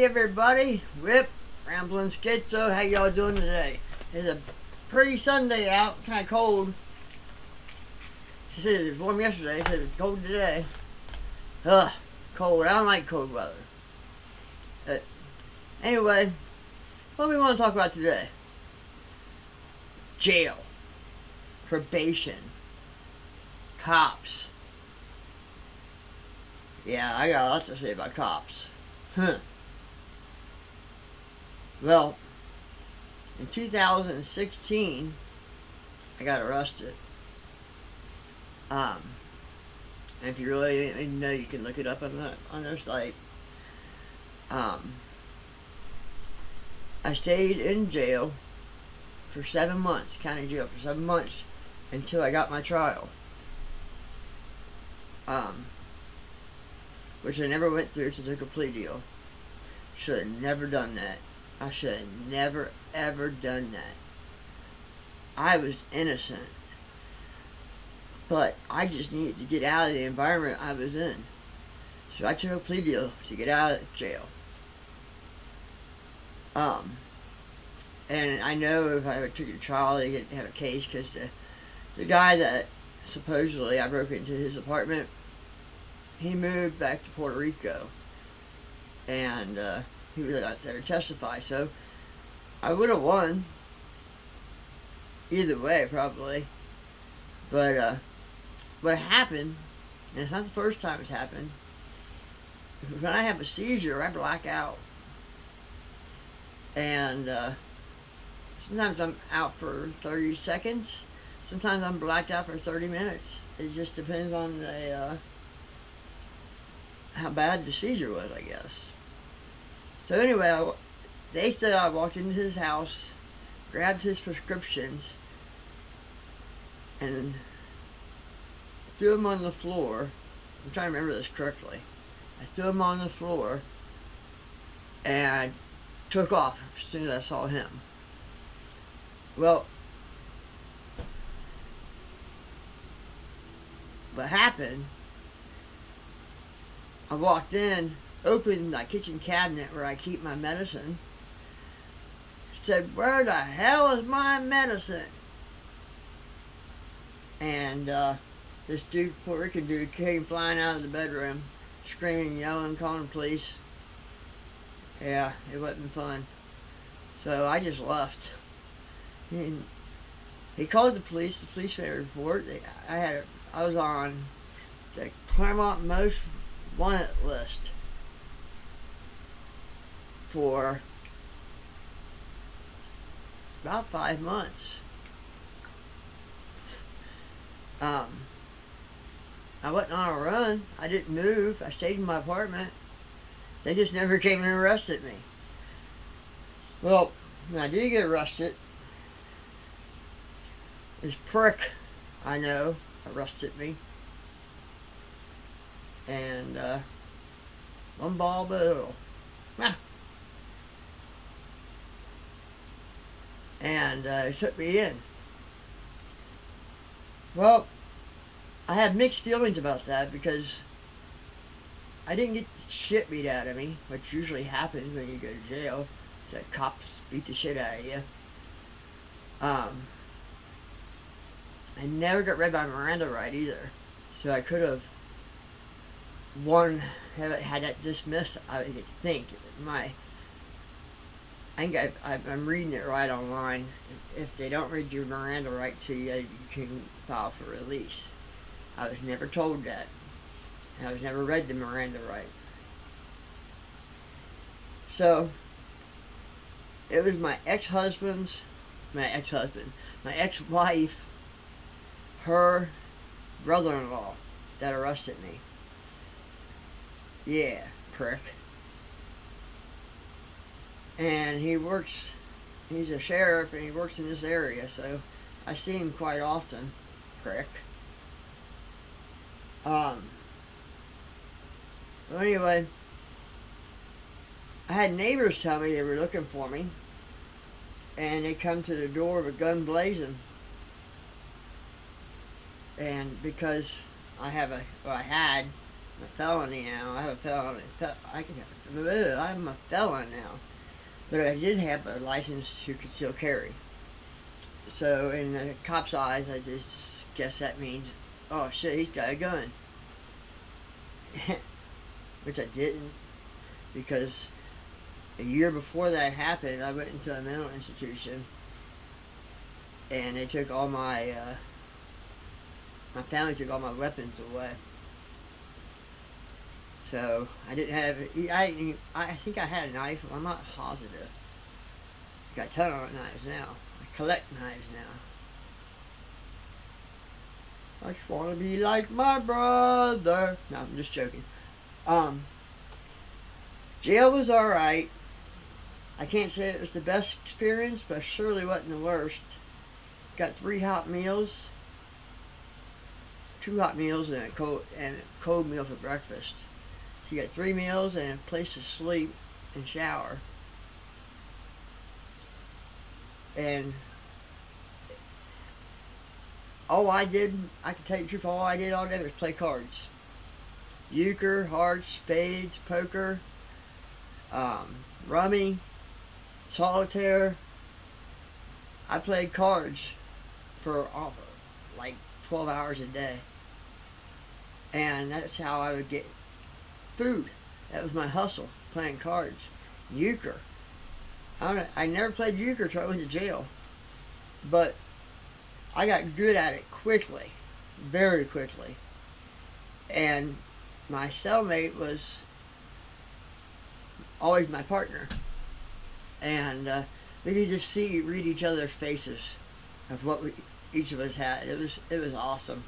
everybody, Rip, Ramblin' Schizo, how y'all doing today? It's a pretty Sunday out, kind of cold. She said it was warm yesterday, she said it was cold today. Ugh, cold, I don't like cold weather. But anyway, what do we want to talk about today? Jail, probation, cops. Yeah, I got a lot to say about cops. Well, in 2016, I got arrested. And if you really know, you can look it up on their site. I stayed in jail for 7 months, county jail for 7 months, until I got my trial. Which I never went through because I took a plea deal. Should have never done that. I should have never, ever done that. I was innocent. But I just needed to get out of the environment I was in. So I took a plea deal to get out of jail. And I know if I took a trial, they could have a case because the guy that supposedly I broke into his apartment, he moved back to Puerto Rico, and he was out there to testify. So I would have won either way, probably. But what happened, and it's not the first time it's happened, when I have a seizure, I black out. And sometimes I'm out for 30 seconds. Sometimes I'm blacked out for 30 minutes. It just depends on how bad the seizure was, I guess. So anyway, they said I walked into his house, grabbed his prescriptions, and threw them on the floor. I'm trying to remember this correctly. I threw them on the floor and took off as soon as I saw him. Well, what happened, I walked in, opened my kitchen cabinet where I keep my medicine, said, "Where the hell is my medicine?" And this dude, Puerto Rican dude, came flying out of the bedroom, screaming, yelling, calling the police. Yeah, it wasn't fun. So I just left. He called the police made a report. I was on the Claremont Most Wanted list for about 5 months. I wasn't on a run. I didn't move. I stayed in my apartment. They just never came and arrested me. Well, when I did get arrested, this prick I know arrested me. And one ball bill. And he took me in. Well, I have mixed feelings about that because I didn't get the shit beat out of me, which usually happens when you go to jail. The cops beat the shit out of you. I never got read my Miranda right either. So I could have had that dismissed, I think. I'm reading it right online. If they don't read your Miranda right to you, you can file for release. I was never told that. I was never read the Miranda right. So, it was my ex-wife, her brother-in-law that arrested me. Yeah, prick. And he's a sheriff and he works in this area, so I see him quite often, prick. Well, anyway, I had neighbors tell me they were looking for me, and they come to the door with a gun blazing. And because I had a felony now. I have a felony. I'm a felon now. But I did have a license to conceal carry. So in the cop's eyes, I just guess that means, oh shit, he's got a gun. Which I didn't, because a year before that happened, I went into a mental institution, and they took all my family took all my weapons away. So I didn't have. I think I had a knife. I'm not positive. Got a ton of knives now. I collect knives now. I just want to be like my brother. No, I'm just joking. Jail was alright. I can't say it was the best experience, but surely wasn't the worst. Got 3 hot meals, 2 hot meals, and a cold meal for breakfast. So you got 3 meals and a place to sleep and shower. And all I did, I can tell you the truth, all I did all day was play cards. Euchre, hearts, spades, poker, rummy, solitaire. I played cards for like 12 hours a day. And that's how I would get food. That was my hustle, playing cards. Euchre. I never played euchre until I went to jail. But I got good at it quickly. Very quickly. And my cellmate was always my partner. And we could just read each other's faces of what each of us had. It was awesome.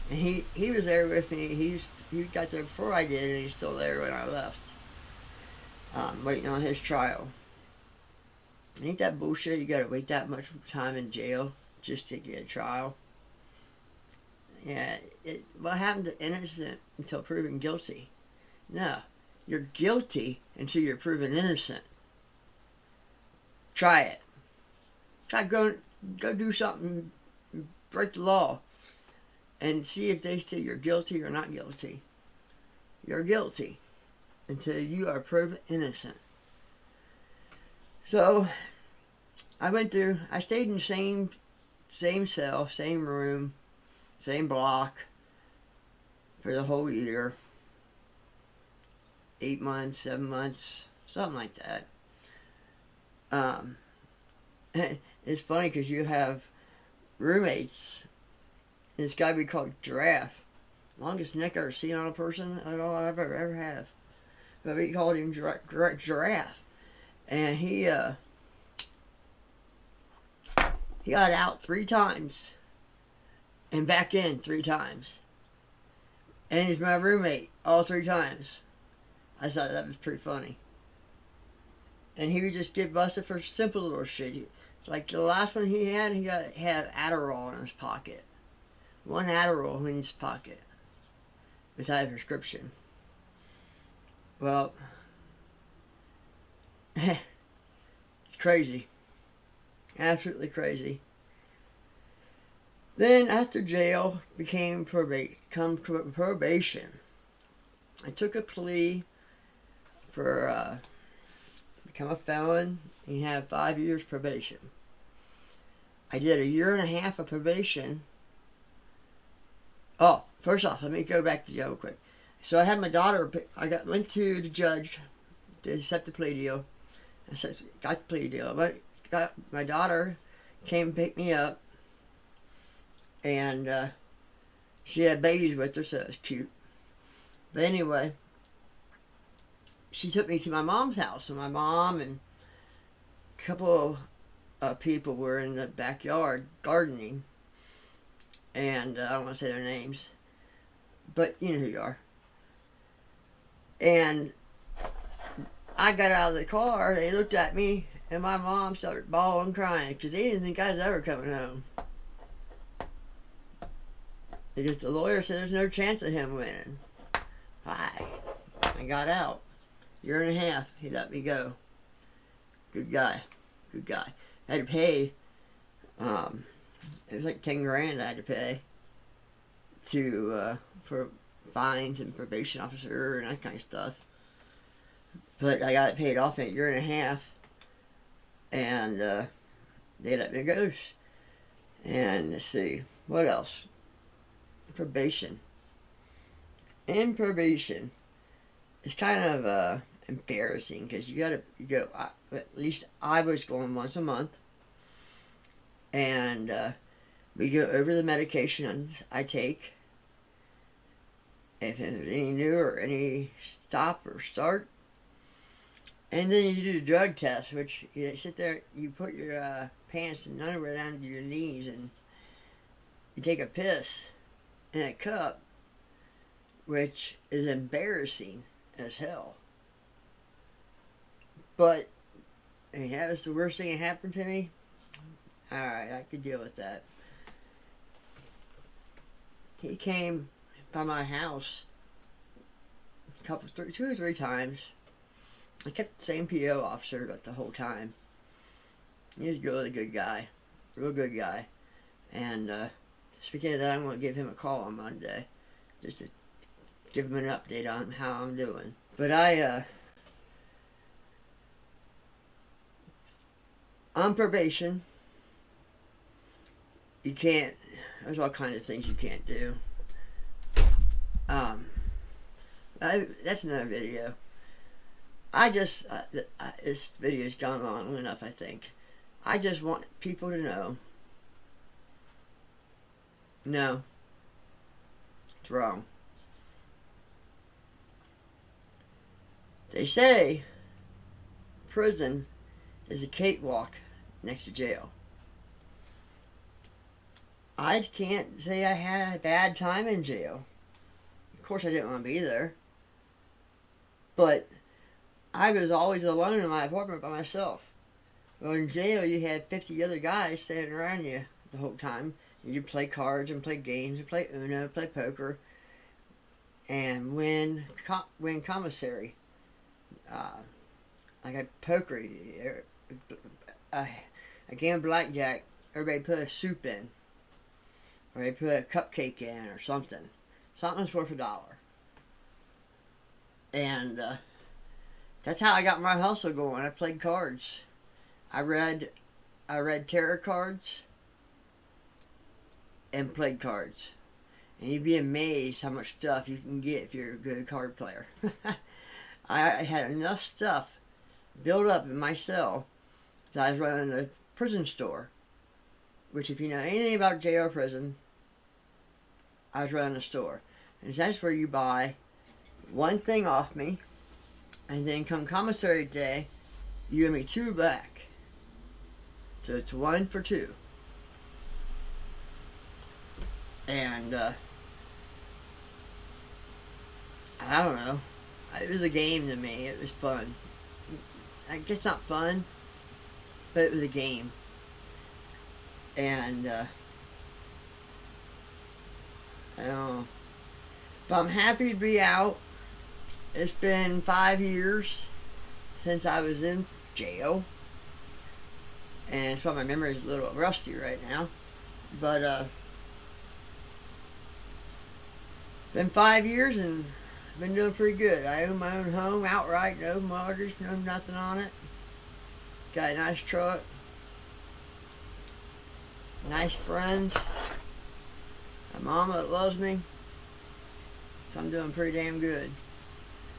And he was there with me. He got there before I did, and he's still there when I left. Waiting on his trial. Ain't that bullshit? You gotta wait that much time in jail just to get a trial. Yeah, what happened to innocent until proven guilty? No, you're guilty until you're proven innocent. Try it. Try go do something, break the law, and see if they say you're guilty or not guilty. You're guilty until you are proven innocent. So, I stayed in the same cell, same room, same block for the whole year. 8 months, 7 months, something like that. It's funny because you have roommates. This guy we call Giraffe. Longest neck I've ever seen on a person at all I've ever have. But we called him Giraffe. And he got out 3 times and back in 3 times. And he's my roommate all 3 times. I thought that was pretty funny. And he would just get busted for simple little shit. Like the last one he had Adderall in his pocket. 1 Adderall in his pocket. Without a prescription. Well, it's crazy. Absolutely crazy. Then after jail became probation. I took a plea for become a felon and have 5 years probation. I did 1.5 years of probation. Oh, first off, let me go back to jail real quick. So I had my daughter. Went to the judge to accept the plea deal. I said, got the plea deal. But my daughter came and picked me up, and she had babies with her, so it was cute. But anyway, she took me to my mom's house, and my mom and a couple of people were in the backyard gardening, and I don't want to say their names, but you know who you are. And I got out of the car, they looked at me, and my mom started bawling and crying because they didn't think I was ever coming home. Because the lawyer said there's no chance of him winning. I got out. 1.5 years, he let me go. Good guy. Good guy. I had to pay, it was like $10,000 I had to pay for fines and probation officer and that kind of stuff. But I got it paid off in a year and a half, and they let me go. And let's see, what else? Probation. In probation, it's kind of embarrassing because you go. At least I was going once a month, and we go over the medications I take. If there's any new or any stop or start. And then you do the drug test, which you sit there, you put your pants and underwear down to your knees, and you take a piss in a cup, which is embarrassing as hell. But, and that was the worst thing that happened to me. Alright, I could deal with that. He came by my house two or three times. I kept the same PO officer the whole time. He was a really good guy. Real good guy. And speaking of that, I'm going to give him a call on Monday. Just to give him an update on how I'm doing. But on probation, you can't, there's all kinds of things you can't do. That's another video. This video's gone long enough, I think. I just want people to know. No. It's wrong. They say prison is a cakewalk next to jail. I can't say I had a bad time in jail. Of course I didn't want to be there. But I was always alone in my apartment by myself. Well, in jail you had 50 other guys standing around you the whole time. You play cards and play games and play Uno, play poker, and win commissary. Like a poker, a game of blackjack, everybody put a soup in. Or they put a cupcake in or something. Something's worth $1. And that's how I got my hustle going. I played cards. I read tarot cards and played cards. And you'd be amazed how much stuff you can get if you're a good card player. I had enough stuff built up in my cell that I was running a prison store. Which, if you know anything about jail or prison, I was running a store. And that's where you buy one thing off me, and then come commissary day, you give me 2 back. So it's 1 for 2. And I don't know. It was a game to me. It was fun. I guess not fun, but it was a game. And I don't know. But I'm happy to be out. It's been 5 years since I was in jail. And so my memory is a little rusty right now. But been 5 years and been doing pretty good. I own my own home outright, no mortgage, no nothing on it. Got a nice truck. Nice friends. A mama that loves me. So I'm doing pretty damn good.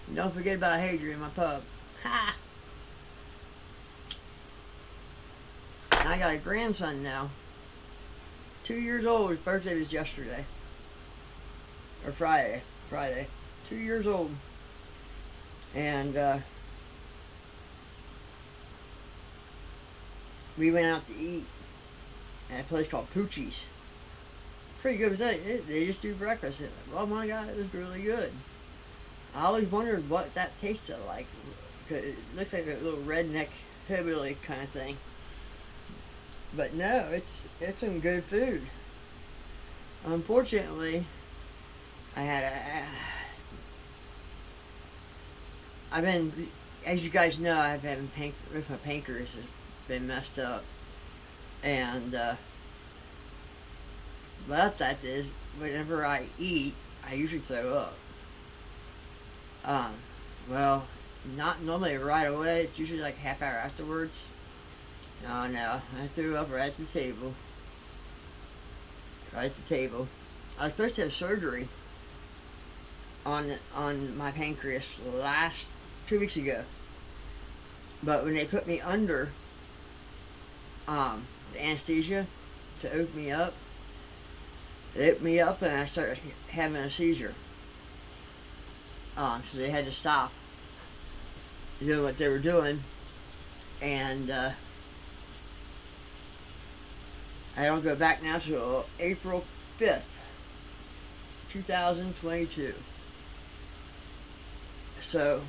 And don't forget about Hadrian, my pup. Ha! And I got a grandson now. 2 years old. His birthday was yesterday. Or Friday. 2 years old. And we went out to eat at a place called Poochie's. Pretty good. They just do breakfast. Oh my God, it was really good. I always wondered what that tasted like. It looks like a little redneck hillbilly kind of thing. But no, it's some good food. Unfortunately, I've been, as you guys know, I've had my pancreas has been messed up. And about that is, whenever I eat, I usually throw up. Well, not normally right away. It's usually like a half hour afterwards. Oh no, I threw up right at the table. Right at the table. I was supposed to have surgery on my pancreas last 2 weeks ago. But when they put me under the anesthesia to open me up, they opened me up and I started having a seizure. So they had to stop doing what they were doing, and I don't go back now till April 5th, 2022. So,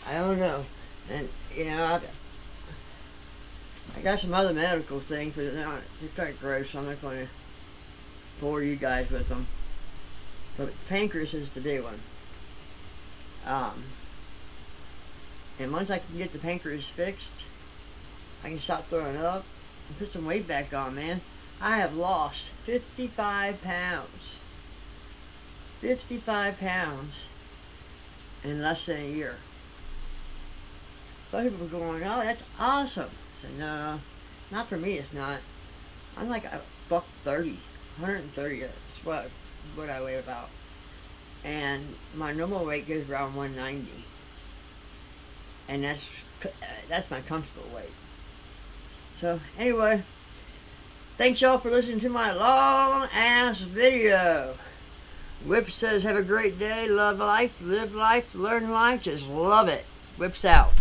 I don't know. And, you know, I got some other medical things, but they're kind of gross, so I'm not going to bore you guys with them. But pancreas is the big one. And once I can get the pancreas fixed, I can stop throwing up and put some weight back on, man. I have lost 55 pounds. 55 pounds in less than a year. Some people are going, oh, that's awesome. I said, no, not for me, it's not. I'm like a buck 30, 130. That's what I weigh about. And my normal weight goes around 190. And that's my comfortable weight. So, anyway, thanks y'all for listening to my long-ass video. Whip says, have a great day, love life, live life, learn life, just love it. Whips out.